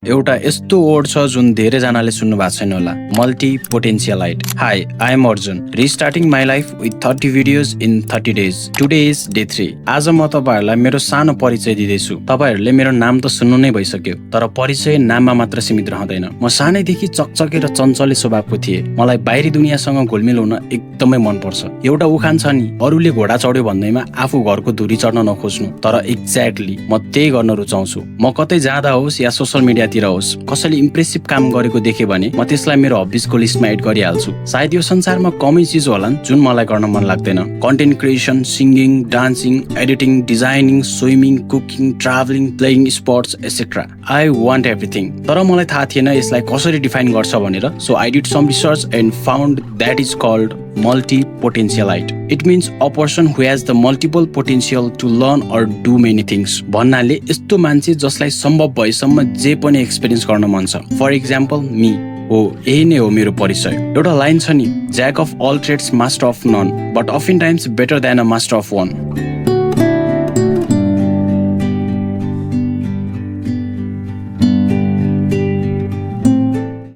एउटा यस्तो वर्ड छ जुन धेरैजनाले सुन्नु भएको छैन होला, multipotentialite. Hi, I am Arjun, restarting my life with 30 videos in 30 days. Today is day 3। आज म तपाईहरुलाई मेरो सानो परिचय दिँदैछु। तपाईहरुले मेरो नाम त सुन्नु नै भइसक्यो, तर परिचय नाममा मात्र सीमित रहँदैन। म सानैदेखि चकचके र चञ्चले स्वभावको थिएँ। मलाई बाहिरी दुनियाँसँग घुलमिल हुन एकदमै मन पर्छ। एउटा उखान छ नि, अरूले घोडा चढ्यो भन्दैमा आफू घरको धुरी चढ्न नखोज्नु, तर एक्ज्याक्टली म त्यही गर्न रुचाउँछु। म कतै जाँदा होस् या सोशल मिडिया तिर होस्, कसैले इम्प्रेसिभ काम गरेको देखे भने म त्यसलाई मेरो हबिजको लिस्टमा एड गरिहाल्छु। सायद यो संसारमा कमै चिज होलान् जुन मलाई गर्न मन लाग्दैन। Content creation, singing, dancing, editing, designing, swimming, cooking, travelling, playing sports etcetera. I want everything. तर मलाई थाहा थिएन यसलाई कसरी डिफाइन गर्छ भनेर। So I did some research and found that is called multi-potentialite. It means a person who has the multiple potential to learn or do many things. भन्नाले यस्तो मान्छे जसलाई सम्भव भएसम्म जे पनि एक्सपिरियन्स गर्न मन छ। फर इक्जाम्पल मी हो, यही नै हो मेरो परिचय। एउटा लाइन छ नि, jack of all trades master of none, but often times better than a master of one.